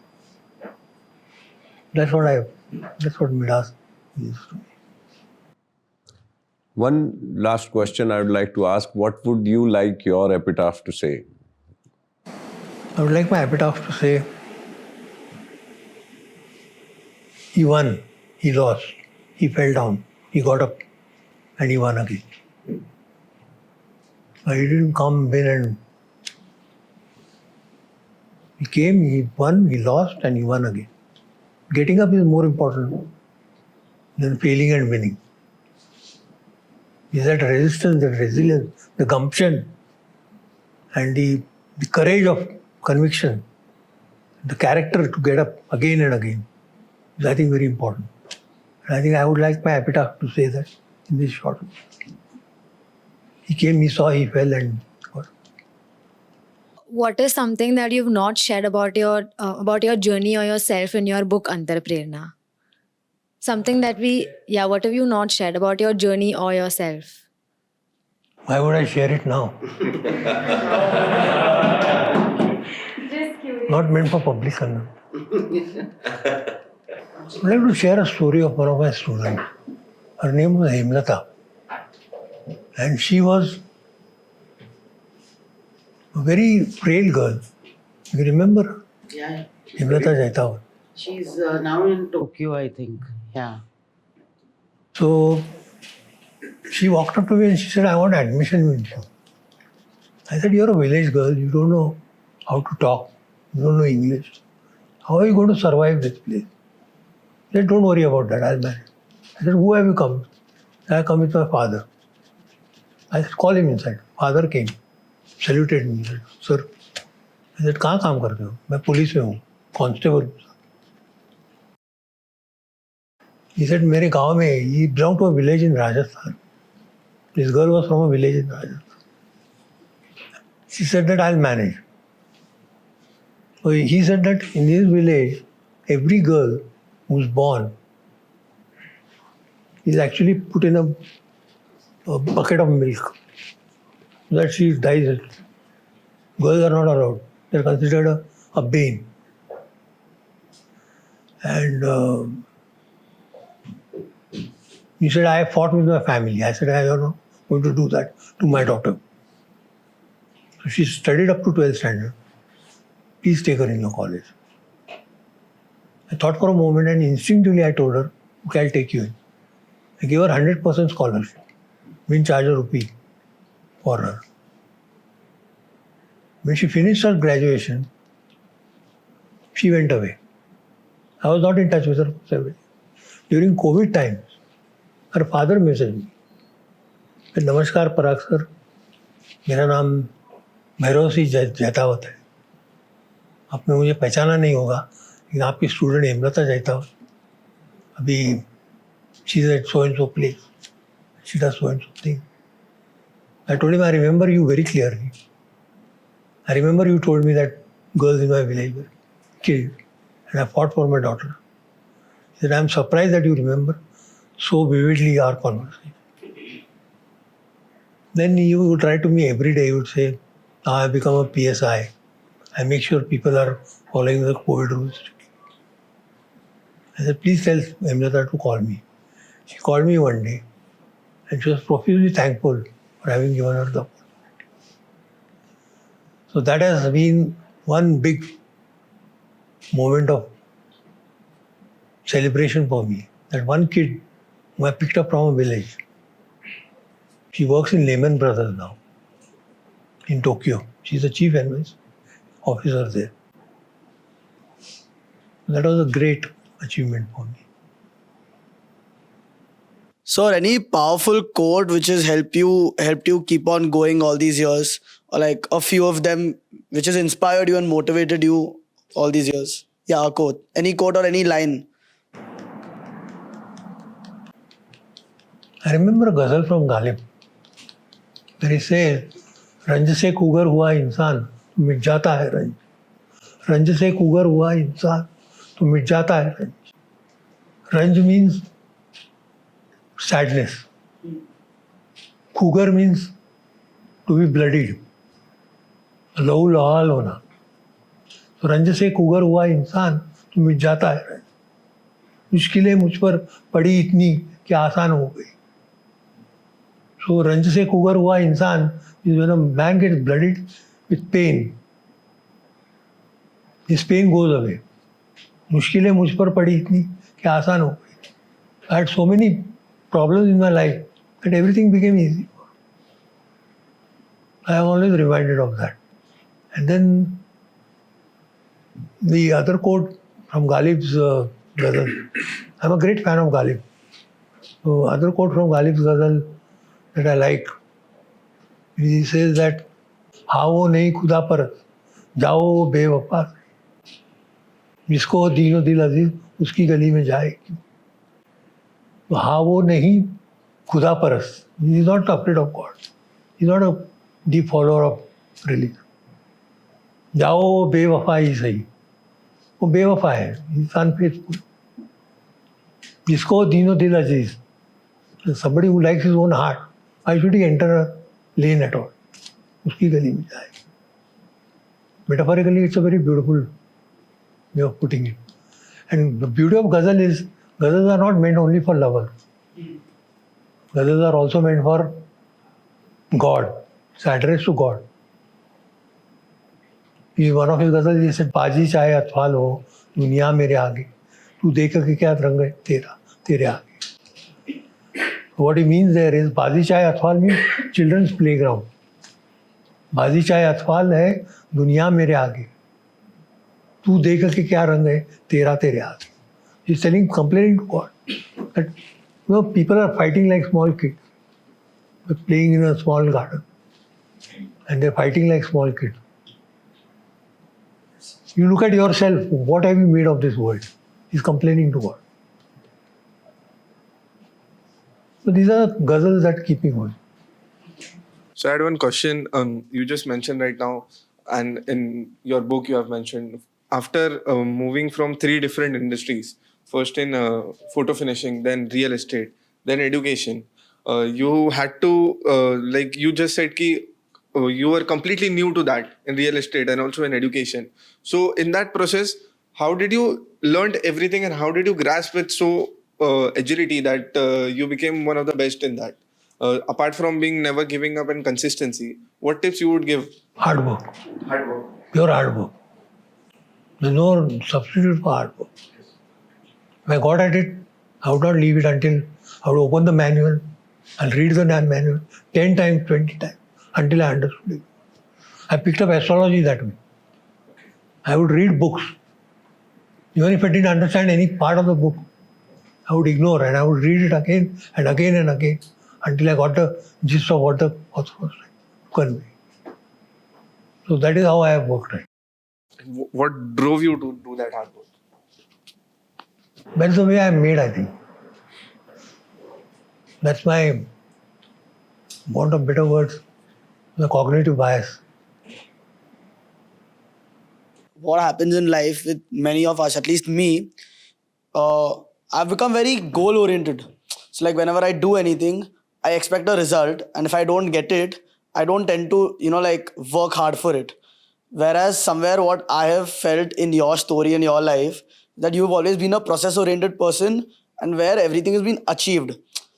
That's what Midas is to me. One last question I would like to ask. What would you like your epitaph to say? I would like my epitaph to say, he won, he lost, he fell down, he got up, and he won again. But he didn't come in and he came, he won, he lost, and he won again. Getting up is more important than failing and winning. Is that resistance, that resilience, the gumption, and the courage of conviction, the character to get up again and again is, I think, very important. And I think I would like my epitaph to say that in this short. He came, he saw, he fell, and got up. What is something that you've not shared about your journey or yourself in your book Antarprerna? Something that what have you not shared about your journey or yourself? Why would I share it now? Just curious. Not meant for public consumption. I'd like to share a story of one of my students. Her name was Hemlata. And she was a very frail girl. You remember her? Yeah. Hemlata Jaitawat. She's now in Tokyo, I think. Yeah. So she walked up to me and she said, I want admission with you. I said, you're a village girl, you don't know how to talk, you don't know English. How are you going to survive this place? She said, don't worry about that, I'll manage. I said, who have you come with? I come with my father. I said, call him inside. Father came, saluted me, said, sir. I said, कहाँ काम करते हो? मैं police में हूँ, constable. He said, मेरे गांव में, he belonged to a village in Rajasthan. This girl was from a village in Rajasthan. She said that I'll manage. So he said that in his village, every girl who's born is actually put in a bucket of milk so that she dies. Girls are not allowed. They're considered a bane. And he said, I fought with my family. I said, I am not going to do that to my daughter. So she studied up to 12th standard. Please take her in your college. I thought for a moment and instinctively I told her, okay, I'll take you in. I gave her 100% scholarship. Didn't charge a rupee for her. When she finished her graduation, she went away. I was not in touch with her for several years. During COVID times, her father messaged me. Said, नमस्कार पराग sir, मेरा नाम भैरव सिंह जैतावत है. आपने मुझे पहचाना नहीं होगा, लेकिन आपकी स्टूडेंट हेमलता जैतावत अभी she is at so and so place, she does so and so thing. I told him, I remember you very clearly. I remember you told me that girls in my village were killed and I fought for my daughter. He said, I'm surprised that you remember so vividly our conversation. Then he would write to me every day. He would say, now I've become a PSI. I make sure people are following the COVID rules. I said, please tell Emlata to call me. She called me one day and she was profusely thankful for having given her the opportunity. So that has been one big moment of celebration for me. That one kid who I picked up from a village, she works in Lehman Brothers now in Tokyo. She's the chief analyst officer there. That was a great achievement for me. So, any powerful quote which has helped you keep on going all these years, or like a few of them which has inspired you and motivated you all these years? Yeah, a quote. Any quote or any line. I remember a ghazal from Ghalib where he says, रंज से cougar हुआ इंसान तो मिट जाता है रंज. रंज से कुगर हुआ इंसान तो मिट जाता है रंज. Ranj means sadness. Cougar means to be bloodied. लहू लहाल होना. तो रंज से कुगर हुआ इंसान तो मिट जाता है रंज. मुश्किलें मुझ पर पड़ी इतनी कि आसान हो गई. So रंज से कुगर हुआ इंसान is when a man gets bloodied with pain. His pain goes away. मुश्किलें मुझ पर पड़ी इतनी कि आसान हो गई. I had so many problems in my life that everything became easy. I am always reminded of that. And then the other quote from Ghalib's ghazal. I'm a great fan of Ghalib. So other quote from Ghalib's ghazal that I like. He says that हाँ वो नहीं खुदा पर जाओ वो बेवफा जिसको दीनो दिल अजीज उसकी गली में जाए. तो हाँ वो नहीं खुदा परस्त. He is not afraid of God. He is not a deep follower of religion. जाओ वो बेवफा ही सही. वो बेवफा है. He is unfaithful. जिसको दीनो दिल अजीज. Somebody who likes his own heart. Why should he enter a lane at all? उसकी गली में जाए. Metaphorically, it's a very beautiful way of putting it. And the beauty of ghazal is, ghazals are not meant only for lovers. Ghazals are also meant for God. It's addressed to God. One of his ghazals, he said, बाजी चाहे अतफाल हो दुनिया मेरे आगे तू देख के क्या रंग है तेरा तेरे आगे. What he means there is, बाजी चाहे अतफाल means children's playground. बाजी चाहे अतफाल है दुनिया मेरे आगे तू देख के क्या रंग है तेरा तेरे आगे. He's telling, complaining to God that people are fighting like small kids. They're playing in a small garden and they're fighting like small kids. You look at yourself, what have you made of this world? He's complaining to God. So these are ghazals that keep me going. So I had one question. You just mentioned right now, and in your book you have mentioned, after moving from 3 different industries, first in photo finishing, then real estate, then education, you had to, like you just said, ki, you were completely new to that in real estate and also in education. So in that process, how did you learn everything and how did you grasp it so agility that you became one of the best in that? Apart from being never giving up and consistency, what tips you would give? Hard work. Hard work. Pure hard work. There's no substitute for hard work. If I got at it, I would not leave it until I would open the manual and read the manual 10 times, 20 times until I understood it. I picked up astrology that way. I would read books. Even if I didn't understand any part of the book, I would ignore and I would read it again and again and again until I got the gist of what the author was trying to convey. So that is how I have worked at. What drove you to do that hard work? That's the way I'm made, I think. That's my, want of better words, the cognitive bias. What happens in life with many of us, at least me, I've become very goal oriented. So, like, whenever I do anything, I expect a result, and if I don't get it, I don't tend to, like, work hard for it. Whereas, somewhere, what I have felt in your story in your life, that you've always been a process oriented person, and where everything has been achieved.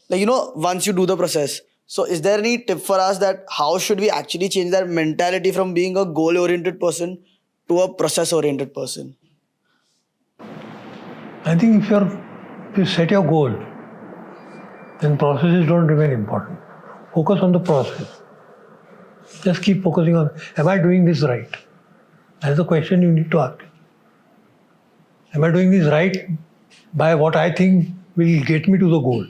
Like, once you do the process. So, is there any tip for us that how should we actually change that mentality from being a goal oriented person to a process oriented person? I think if you set your goal, then processes don't remain important. Focus on the process. Just keep focusing on, am I doing this right? That's the question you need to ask. Am I doing this right by what I think will get me to the goal?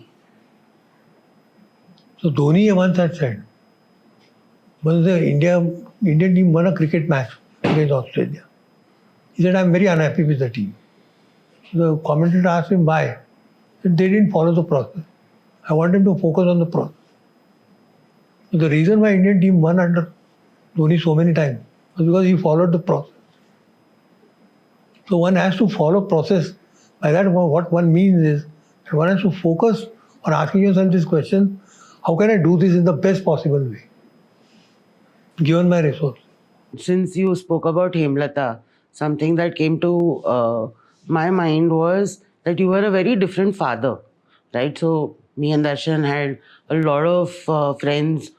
So Dhoni once had said, when the Indian team won a cricket match against Australia, he said, I'm very unhappy with the team. So the commentator asked him why. He said, they didn't follow the process. I want them to focus on the process. So the reason why Indian team won under Dhoni so many times was because he followed the process. So one has to follow process. By that, what one means is that one has to focus on asking yourself this question: how can I do this in the best possible way, given my resource? Since you spoke about Hemlata, something that came to my mind was that you were a very different father, right? So me and Darshan had a lot of friends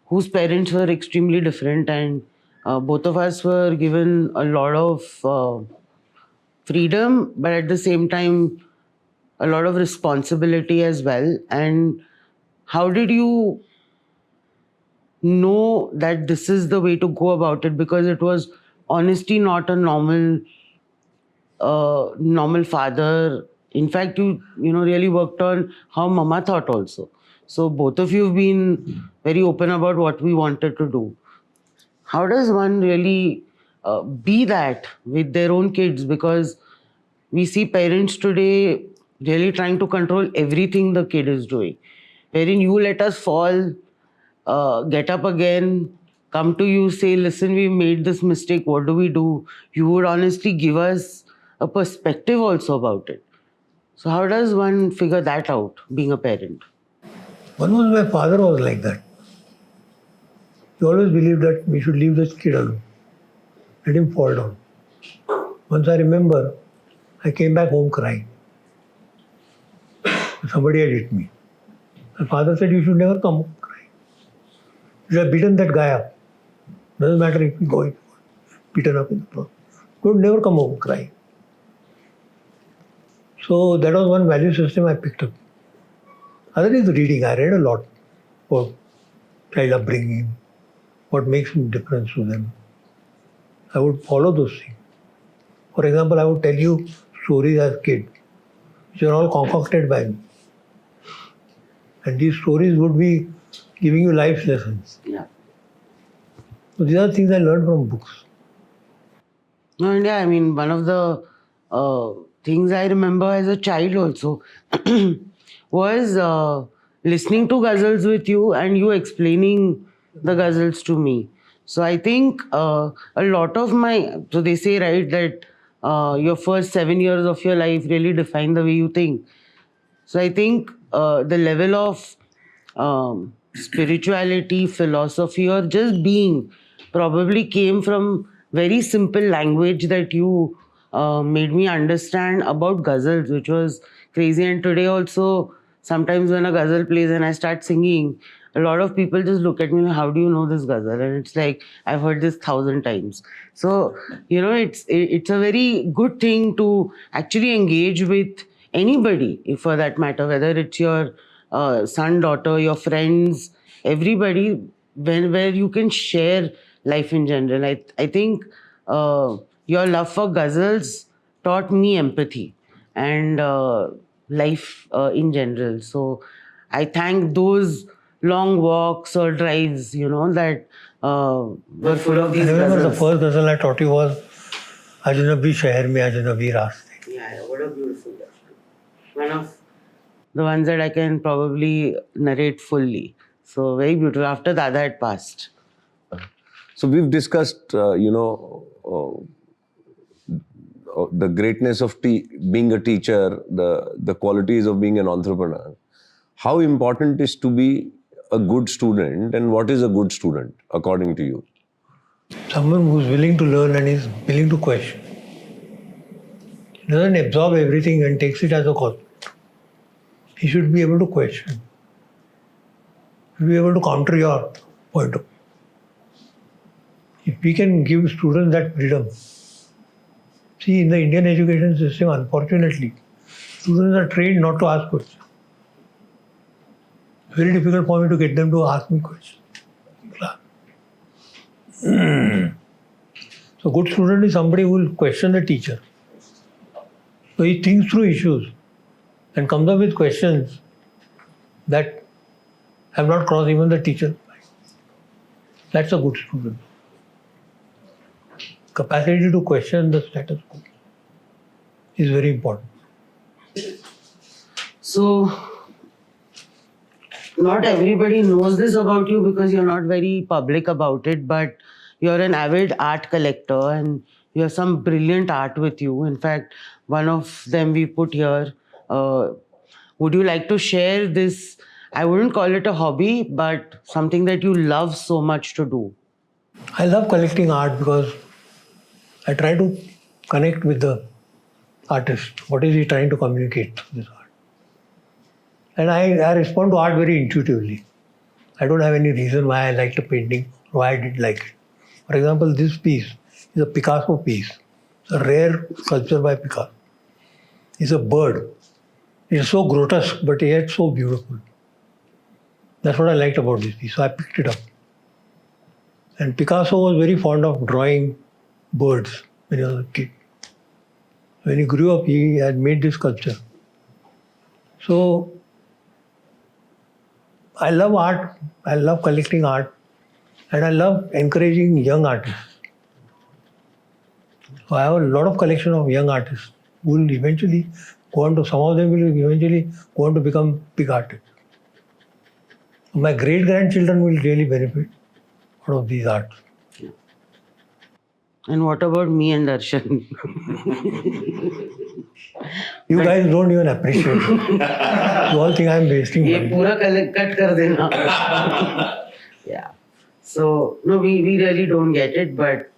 whose parents were extremely different, and both of us were given a lot of freedom, but at the same time, a lot of responsibility as well. And how did you know that this is the way to go about it? Because it was honestly not a normal father. In fact, you know really worked on how mama thought also. So both of you have been very open about what we wanted to do. How does one really be that with their own kids? Because we see parents today really trying to control everything the kid is doing, wherein you let us fall, get up again, come to you, say, listen, we made this mistake, what do we do? You would honestly give us a perspective also about it. So how does one figure that out, being a parent? One was my father was like that. He always believed that we should leave this kid alone, let him fall down. Once I remember, I came back home crying. Somebody had hit me. My father said, you should never come home crying. You should have beaten that guy up. Doesn't matter if you go beaten up in the process. Don't never come home crying. So that was one value system I picked up. Other is reading. I read a lot about child upbringing, what makes a difference to them. I would follow those things. For example, I would tell you stories as a kid, which are all concocted by me. And these stories would be giving you life lessons. Yeah. So these are things I learned from books. No, and yeah, I mean, one of the things I remember as a child also was listening to ghazals with you and you explaining the ghazals to me. So I think a lot of so they say, right, that your first 7 years of your life really define the way you think. So I think the level of spirituality, philosophy, or just being probably came from very simple language that you made me understand about ghazals, which was crazy. And today also, sometimes when a ghazal plays and I start singing, a lot of people just look at me like, how do you know this ghazal? And it's like, I've heard this 1,000 times. So, you know, it's a very good thing to actually engage with anybody, if for that matter, whether it's your son, daughter, your friends, everybody, where you can share life in general. I think your love for ghazals taught me empathy and life in general. So I thank those long walks or drives, you know, that were full of I these remember the ghazals. first ghazal I taught you was Ajnabi Shahar Mein Ajnabi Raaste. Yeah, what a beautiful ghazal. One of the ones that I can probably narrate fully. So very beautiful. After Dada had passed. So we've discussed, the greatness of being a teacher, the qualities of being an entrepreneur. How important is to be a good student, and what is a good student according to you? Someone who's willing to learn and is willing to question. He doesn't absorb everything and takes it as a call. He should be able to question. He should be able to counter your point of view. If we can give students that freedom. See, in the Indian education system, unfortunately, students are trained not to ask questions. Very difficult for me to get them to ask me questions. So, good student is somebody who will question the teacher. So he thinks through issues and comes up with questions that have not crossed even the teacher's mind. That's a good student. Capacity to question the status quo is very important. So, not everybody knows this about you because you're not very public about it, but you're an avid art collector and you have some brilliant art with you. In fact, one of them we put here. Would you like to share this? I wouldn't call it a hobby, but something that you love so much to do. I love collecting art because I try to connect with the artist. What is he trying to communicate through this art? And I respond to art very intuitively. I don't have any reason why I liked a painting or why I didn't like it. For example, this piece is a Picasso piece. It's a rare sculpture by Picasso. It's a bird. It's so grotesque, but yet so beautiful. That's what I liked about this piece. So I picked it up. And Picasso was very fond of drawing birds when he was a kid. When he grew up, he had made this sculpture. So I love art, I love collecting art, and I love encouraging young artists. So I have a lot of collection of young artists who will eventually go on to, some of them will eventually go on to become big artists. My great-grandchildren will really benefit out of these arts. And what about me and Darshan? You guys don't even appreciate it. You all think I'm wasting ये money. पूरा cut कर देना. Yeah. So no, we really don't get it, but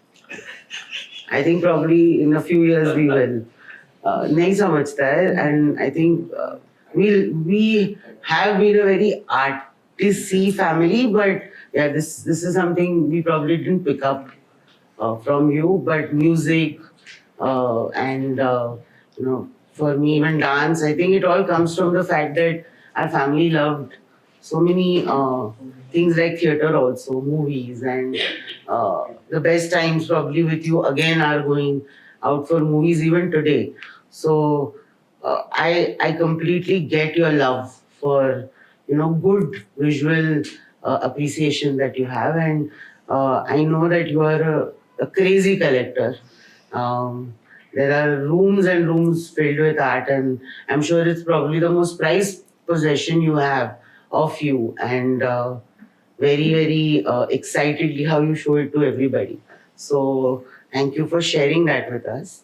I think probably in a few years we will. नहीं समझता है, and I think we have been a very artisty family, but yeah, this is something we probably didn't pick up from you, but music and for me even dance, I think it all comes from the fact that our family loved so many things like theatre also, movies, and the best times probably with you again are going out for movies even today. So I completely get your love for good visual appreciation that you have, and I know that you are a crazy collector. There are rooms and rooms filled with art, and I'm sure it's probably the most prized possession you have of you, and very, very excitedly how you show it to everybody. So thank you for sharing that with us.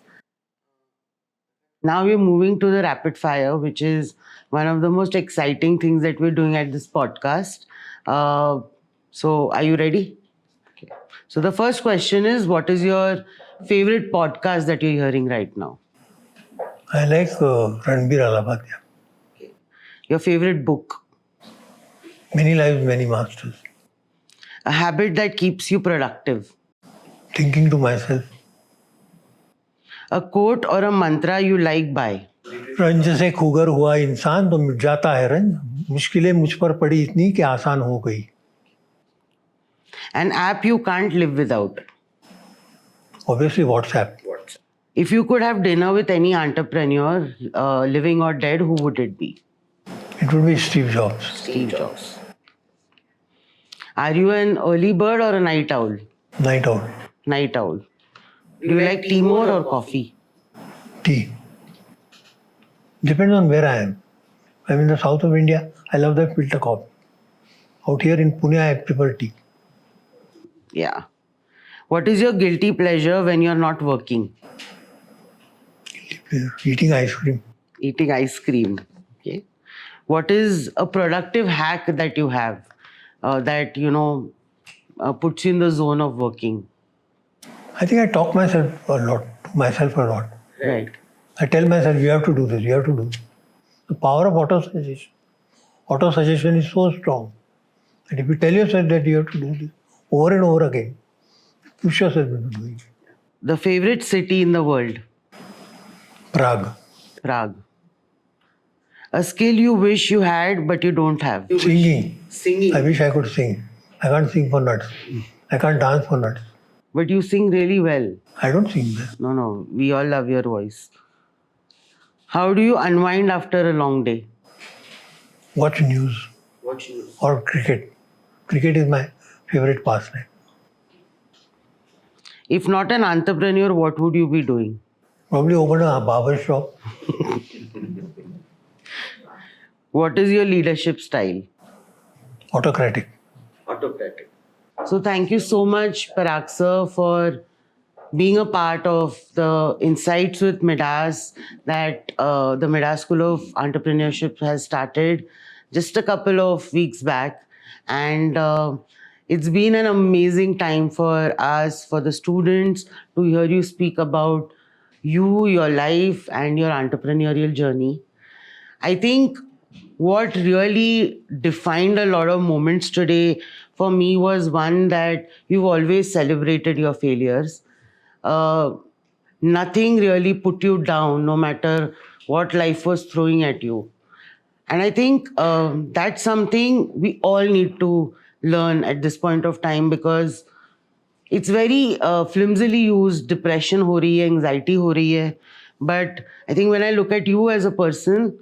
Now we're moving to the rapid fire, which is one of the most exciting things that we're doing at this podcast. So are you ready? Okay. So the first question is, what is your favorite podcast that you're hearing right now? I like Ranbir Alabadia. Your favorite book? Many Lives, Many Masters. A habit that keeps you productive? Thinking to myself. A quote or a mantra you like by? रंज से खुगर हुआ इंसान तो मिट जाता है रंज, मुश्किलें मुझ पर पड़ी इतनी कि आसान हो गई. An app you can't live without? Obviously WhatsApp. If you could have dinner with any entrepreneur, living or dead, who would it be? It would be Steve Jobs. Steve Jobs. Are you an early bird or a night owl? Night owl. Night owl. Do you like tea more or coffee? Tea. Depends on where I am. I'm in the south of India. I love the filter coffee. Out here in Pune, I prefer tea. Yeah. What is your guilty pleasure when you're not working? Eating ice cream. Eating ice cream. Okay. What is a productive hack that you have that, puts you in the zone of working? I think I talk myself a lot, to myself a lot. Right. I tell myself, you have to do this, you have to do this. The power of auto-suggestion. Auto-suggestion is so strong that if you tell yourself that you have to do this over and over again, push yourself into doing it. The favorite city in the world? Prague. Prague. A skill you wish you had but you don't have? Singing. Singing. I wish I could sing. I can't sing for nuts. I can't dance for nuts. But you sing really well. I don't sing well. No, we all love your voice. How do you unwind after a long day? Watch news or cricket. Cricket is my favorite pastime. If not an entrepreneur, what would you be doing? Probably open a barber shop. What is your leadership style? Autocratic. So thank you so much, Parag sir, for being a part of the Insights with Midas that the Midas School of Entrepreneurship has started just a couple of weeks back. And it's been an amazing time for us, for the students, to hear you speak about you, your life, and your entrepreneurial journey. I think what really defined a lot of moments today for me was one that you've always celebrated your failures. Nothing really put you down, no matter what life was throwing at you. And I think that's something we all need to learn at this point of time, because it's very flimsily used. Depression ho rahi hai, anxiety ho rahi hai. But I think when I look at you as a person,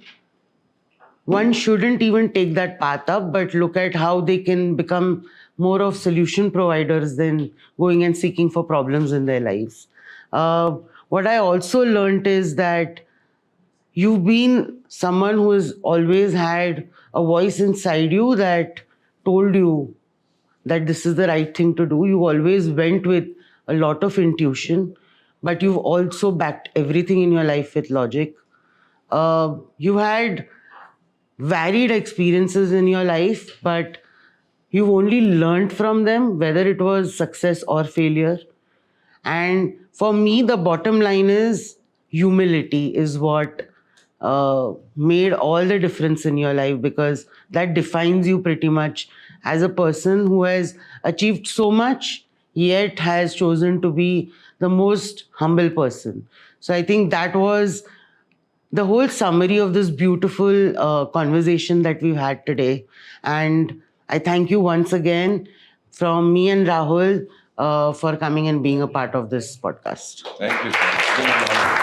one shouldn't even take that path up, but look at how they can become more of solution providers than going and seeking for problems in their lives. What I also learned is that you've been someone who has always had a voice inside you that told you that this is the right thing to do. You always went with a lot of intuition, but you've also backed everything in your life with logic. You had varied experiences in your life, but you've only learned from them, whether it was success or failure. And for me, the bottom line is humility is what made all the difference in your life, because that defines you pretty much as a person who has achieved so much, yet has chosen to be the most humble person. So I think that was the whole summary of this beautiful conversation that we've had today. And I thank you once again from me and Rahul for coming and being a part of this podcast. Thank you, sir.